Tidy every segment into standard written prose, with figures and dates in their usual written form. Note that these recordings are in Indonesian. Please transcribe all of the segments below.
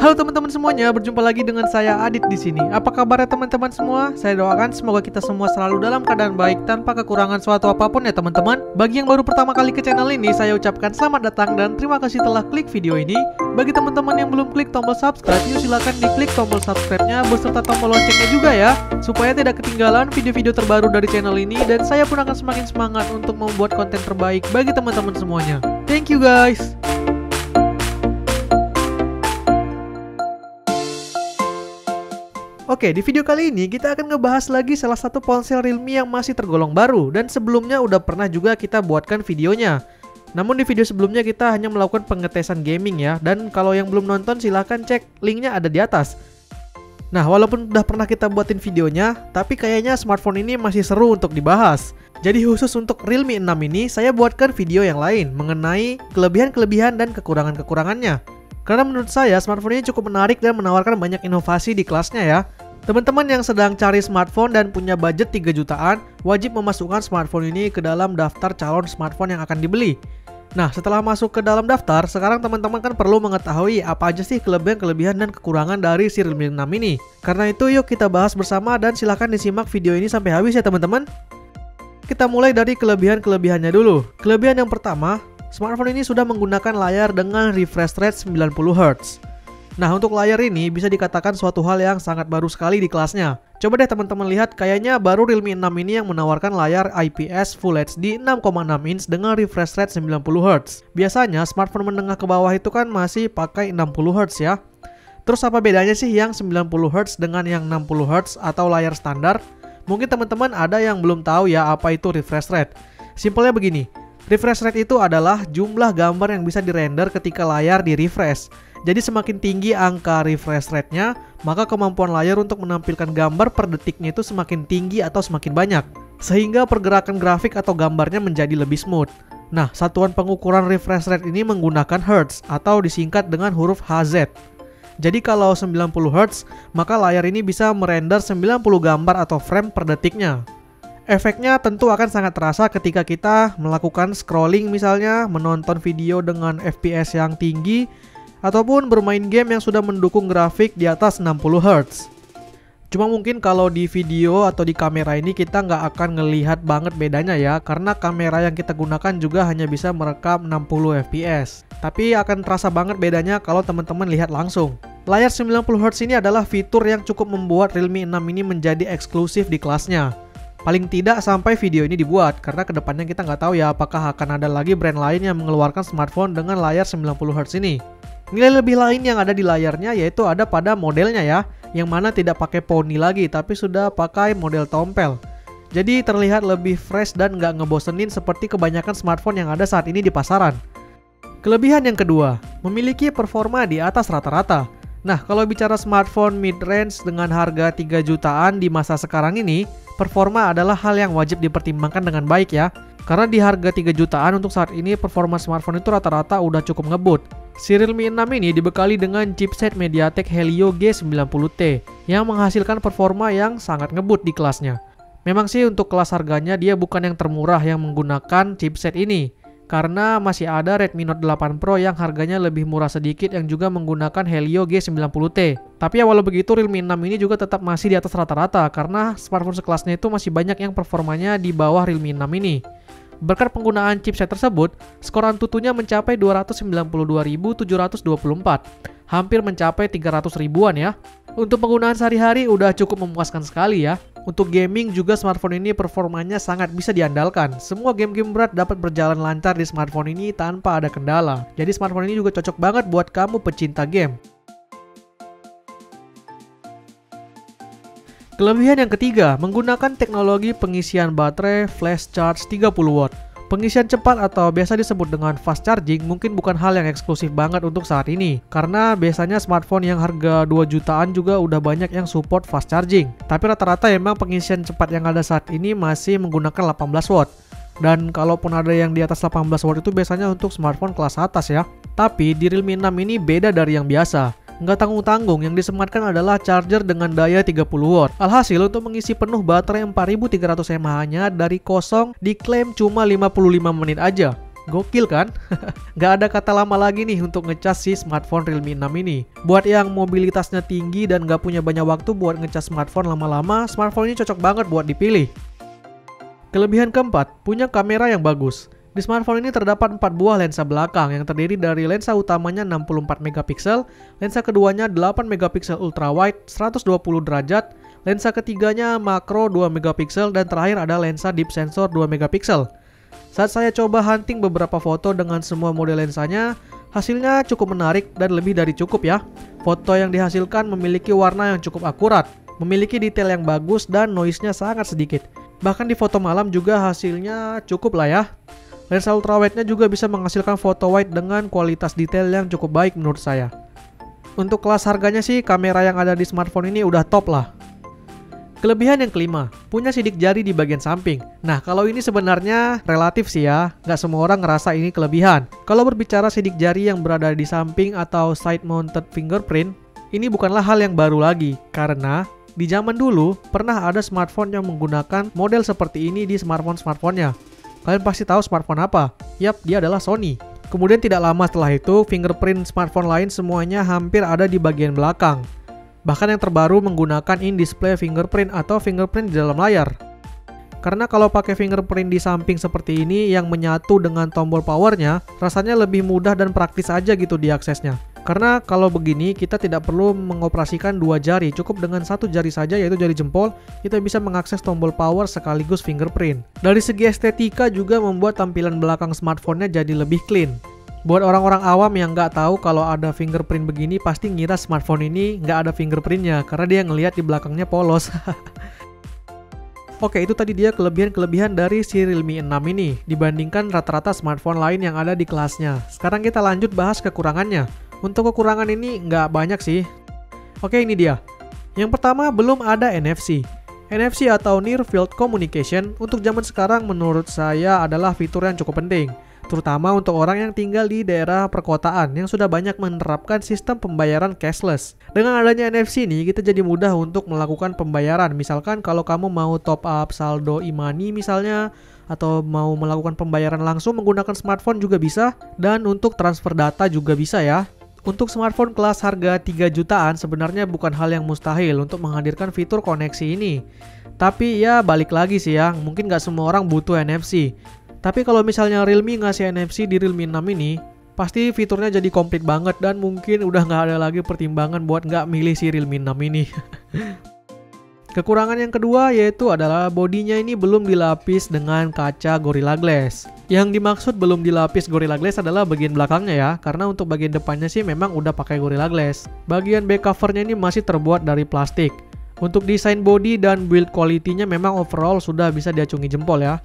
Halo teman-teman semuanya, berjumpa lagi dengan saya Adit di sini. Apa kabarnya teman-teman semua? Saya doakan semoga kita semua selalu dalam keadaan baik tanpa kekurangan suatu apapun ya teman-teman. Bagi yang baru pertama kali ke channel ini, saya ucapkan selamat datang dan terima kasih telah klik video ini. Bagi teman-teman yang belum klik tombol subscribe, yuk silahkan diklik tombol subscribe-nya beserta tombol loncengnya juga ya, supaya tidak ketinggalan video-video terbaru dari channel ini dan saya pun akan semakin semangat untuk membuat konten terbaik bagi teman-teman semuanya. Thank you guys. Oke, di video kali ini kita akan ngebahas lagi salah satu ponsel Realme yang masih tergolong baru dan sebelumnya udah pernah juga kita buatkan videonya. Namun di video sebelumnya kita hanya melakukan pengetesan gaming ya, dan kalau yang belum nonton silahkan cek linknya ada di atas. Nah, walaupun udah pernah kita buatin videonya, tapi kayaknya smartphone ini masih seru untuk dibahas. Jadi khusus untuk Realme 6 ini saya buatkan video yang lain mengenai kelebihan-kelebihan dan kekurangan-kekurangannya. Karena menurut saya smartphone ini cukup menarik dan menawarkan banyak inovasi di kelasnya ya. Teman-teman yang sedang cari smartphone dan punya budget 3 jutaan, wajib memasukkan smartphone ini ke dalam daftar calon smartphone yang akan dibeli. Nah, setelah masuk ke dalam daftar, sekarang teman-teman kan perlu mengetahui apa aja sih kelebihan-kelebihan dan kekurangan dari si Realme 6 ini. Karena itu yuk kita bahas bersama dan silahkan disimak video ini sampai habis ya teman-teman. Kita mulai dari kelebihan-kelebihannya dulu. Kelebihan yang pertama, smartphone ini sudah menggunakan layar dengan refresh rate 90Hz. Nah, untuk layar ini bisa dikatakan suatu hal yang sangat baru sekali di kelasnya. Coba deh teman-teman lihat, kayaknya baru Realme 6 ini yang menawarkan layar IPS Full HD 6,6 inch dengan refresh rate 90Hz. Biasanya smartphone menengah ke bawah itu kan masih pakai 60Hz ya. Terus apa bedanya sih yang 90Hz dengan yang 60Hz atau layar standar? Mungkin teman-teman ada yang belum tahu ya apa itu refresh rate. Simpelnya begini, refresh rate itu adalah jumlah gambar yang bisa dirender ketika layar di refresh. Jadi semakin tinggi angka refresh rate-nya, maka kemampuan layar untuk menampilkan gambar per detiknya itu semakin tinggi atau semakin banyak. Sehingga pergerakan grafik atau gambarnya menjadi lebih smooth. Nah, satuan pengukuran refresh rate ini menggunakan Hertz atau disingkat dengan huruf HZ. Jadi kalau 90Hz, maka layar ini bisa merender 90 gambar atau frame per detiknya. Efeknya tentu akan sangat terasa ketika kita melakukan scrolling misalnya, menonton video dengan FPS yang tinggi, ataupun bermain game yang sudah mendukung grafik di atas 60Hz. Cuma mungkin kalau di video atau di kamera ini kita nggak akan ngelihat banget bedanya ya, karena kamera yang kita gunakan juga hanya bisa merekam 60 fps. Tapi akan terasa banget bedanya kalau teman-teman lihat langsung. Layar 90Hz ini adalah fitur yang cukup membuat Realme 6 ini menjadi eksklusif di kelasnya. Paling tidak sampai video ini dibuat, karena kedepannya kita nggak tahu ya apakah akan ada lagi brand lain yang mengeluarkan smartphone dengan layar 90Hz ini. Nilai lebih lain yang ada di layarnya yaitu ada pada modelnya ya, yang mana tidak pakai poni lagi tapi sudah pakai model tompel. Jadi terlihat lebih fresh dan nggak ngebosenin seperti kebanyakan smartphone yang ada saat ini di pasaran. Kelebihan yang kedua, memiliki performa di atas rata-rata. Nah, kalau bicara smartphone mid-range dengan harga 3 jutaan di masa sekarang ini, performa adalah hal yang wajib dipertimbangkan dengan baik ya. Karena di harga 3 jutaan untuk saat ini performa smartphone itu rata-rata udah cukup ngebut. Si Realme 6 ini dibekali dengan chipset MediaTek Helio G90T yang menghasilkan performa yang sangat ngebut di kelasnya. Memang sih untuk kelas harganya dia bukan yang termurah yang menggunakan chipset ini, karena masih ada Redmi Note 8 Pro yang harganya lebih murah sedikit yang juga menggunakan Helio G90T. Tapi ya walau begitu Realme 6 ini juga tetap masih di atas rata-rata karena smartphone sekelasnya itu masih banyak yang performanya di bawah Realme 6 ini. Berkat penggunaan chipset tersebut, skor Antutunya mencapai 292.724, hampir mencapai 300 ribuan ya. Untuk penggunaan sehari-hari udah cukup memuaskan sekali ya. Untuk gaming juga smartphone ini performanya sangat bisa diandalkan. Semua game-game berat dapat berjalan lancar di smartphone ini tanpa ada kendala. Jadi smartphone ini juga cocok banget buat kamu pecinta game. Kelebihan yang ketiga, menggunakan teknologi pengisian baterai flash charge 30W. Pengisian cepat atau biasa disebut dengan fast charging mungkin bukan hal yang eksklusif banget untuk saat ini. Karena biasanya smartphone yang harga 2 jutaan juga udah banyak yang support fast charging. Tapi rata-rata emang pengisian cepat yang ada saat ini masih menggunakan 18W. Dan kalaupun ada yang di atas 18W itu biasanya untuk smartphone kelas atas ya. Tapi di Realme 6 ini beda dari yang biasa. Nggak tanggung-tanggung, yang disematkan adalah charger dengan daya 30W. Alhasil untuk mengisi penuh baterai 4300 mAh-nya dari kosong diklaim cuma 55 menit aja. Gokil kan? Nggak ada kata lama lagi nih untuk ngecas si smartphone Realme 6 ini. Buat yang mobilitasnya tinggi dan nggak punya banyak waktu buat ngecas smartphone lama-lama, smartphone ini cocok banget buat dipilih. Kelebihan keempat, punya kamera yang bagus. Di smartphone ini terdapat 4 buah lensa belakang yang terdiri dari lensa utamanya 64 megapiksel, lensa keduanya 8 megapiksel ultrawide 120 derajat, lensa ketiganya makro 2 megapiksel, dan terakhir ada lensa deep sensor 2 megapiksel. Saat saya coba hunting beberapa foto dengan semua model lensanya, hasilnya cukup menarik dan lebih dari cukup ya. Foto yang dihasilkan memiliki warna yang cukup akurat, memiliki detail yang bagus dan noise-nya sangat sedikit. Bahkan di foto malam juga hasilnya cukup lah ya. Lensa ultrawide-nya juga bisa menghasilkan foto wide dengan kualitas detail yang cukup baik menurut saya. Untuk kelas harganya sih, kamera yang ada di smartphone ini udah top lah. Kelebihan yang kelima, punya sidik jari di bagian samping. Nah, kalau ini sebenarnya relatif sih ya, nggak semua orang ngerasa ini kelebihan. Kalau berbicara sidik jari yang berada di samping atau side mounted fingerprint, ini bukanlah hal yang baru lagi, karena di zaman dulu pernah ada smartphone yang menggunakan model seperti ini di smartphone-nya. Kalian pasti tahu smartphone apa? Yap, dia adalah Sony. Kemudian tidak lama setelah itu, fingerprint smartphone lain semuanya hampir ada di bagian belakang. Bahkan yang terbaru menggunakan in-display fingerprint atau fingerprint di dalam layar. Karena kalau pakai fingerprint di samping seperti ini yang menyatu dengan tombol powernya, rasanya lebih mudah dan praktis aja gitu diaksesnya. Karena kalau begini kita tidak perlu mengoperasikan 2 jari, cukup dengan 1 jari saja yaitu jari jempol, kita bisa mengakses tombol power sekaligus fingerprint. Dari segi estetika juga membuat tampilan belakang smartphone-nya jadi lebih clean. Buat orang-orang awam yang nggak tahu kalau ada fingerprint begini pasti ngira smartphone ini nggak ada fingerprintnya karena dia ngelihat di belakangnya polos. Oke, itu tadi dia kelebihan-kelebihan dari si Realme 6 ini dibandingkan rata-rata smartphone lain yang ada di kelasnya. Sekarang kita lanjut bahas kekurangannya. Untuk kekurangan ini nggak banyak sih. Oke, ini dia. Yang pertama, belum ada NFC. NFC atau Near Field Communication untuk zaman sekarang menurut saya adalah fitur yang cukup penting. Terutama untuk orang yang tinggal di daerah perkotaan yang sudah banyak menerapkan sistem pembayaran cashless. Dengan adanya NFC ini, kita jadi mudah untuk melakukan pembayaran. Misalkan kalau kamu mau top up saldo e-money misalnya, atau mau melakukan pembayaran langsung menggunakan smartphone juga bisa. Dan untuk transfer data juga bisa ya. Untuk smartphone kelas harga 3 jutaan sebenarnya bukan hal yang mustahil untuk menghadirkan fitur koneksi ini. Tapi ya balik lagi sih ya, mungkin nggak semua orang butuh NFC. Tapi kalau misalnya Realme ngasih NFC di Realme 6 ini, pasti fiturnya jadi komplit banget dan mungkin udah nggak ada lagi pertimbangan buat nggak milih si Realme 6 ini. Kekurangan yang kedua yaitu adalah bodinya ini belum dilapis dengan kaca Gorilla Glass. Yang dimaksud belum dilapis Gorilla Glass adalah bagian belakangnya ya, karena untuk bagian depannya sih memang udah pakai Gorilla Glass. Bagian back covernya ini masih terbuat dari plastik. Untuk desain body dan build quality-nya memang overall sudah bisa diacungi jempol ya.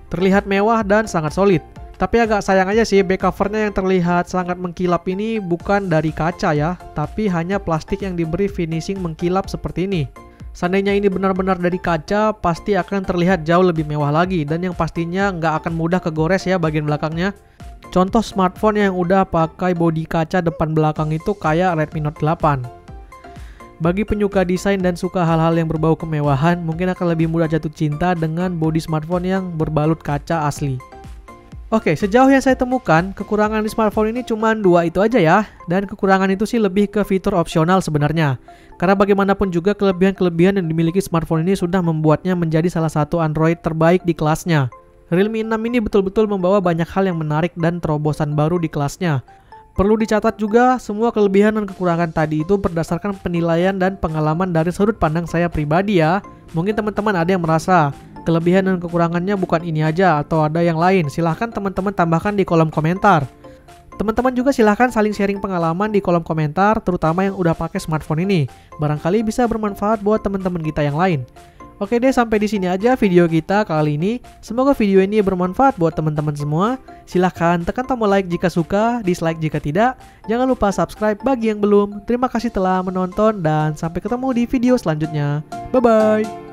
Terlihat mewah dan sangat solid. Tapi agak sayang aja sih back covernya yang terlihat sangat mengkilap ini bukan dari kaca ya, tapi hanya plastik yang diberi finishing mengkilap seperti ini. Seandainya ini benar-benar dari kaca, pasti akan terlihat jauh lebih mewah lagi dan yang pastinya nggak akan mudah kegores ya bagian belakangnya. Contoh smartphone yang udah pakai bodi kaca depan belakang itu kayak Redmi Note 8. Bagi penyuka desain dan suka hal-hal yang berbau kemewahan, mungkin akan lebih mudah jatuh cinta dengan bodi smartphone yang berbalut kaca asli. Oke, sejauh yang saya temukan, kekurangan di smartphone ini cuma 2 itu aja ya. Dan kekurangan itu sih lebih ke fitur opsional sebenarnya. Karena bagaimanapun juga kelebihan-kelebihan yang dimiliki smartphone ini sudah membuatnya menjadi salah satu Android terbaik di kelasnya. Realme 6 ini betul-betul membawa banyak hal yang menarik dan terobosan baru di kelasnya. Perlu dicatat juga, semua kelebihan dan kekurangan tadi itu berdasarkan penilaian dan pengalaman dari sudut pandang saya pribadi ya. Mungkin teman-teman ada yang merasa kelebihan dan kekurangannya bukan ini aja atau ada yang lain. Silahkan teman-teman tambahkan di kolom komentar. Teman-teman juga silahkan saling sharing pengalaman di kolom komentar, terutama yang udah pakai smartphone ini. Barangkali bisa bermanfaat buat teman-teman kita yang lain. Oke deh, sampai di sini aja video kita kali ini. Semoga video ini bermanfaat buat teman-teman semua. Silahkan tekan tombol like jika suka, dislike jika tidak. Jangan lupa subscribe bagi yang belum. Terima kasih telah menonton dan sampai ketemu di video selanjutnya. Bye-bye.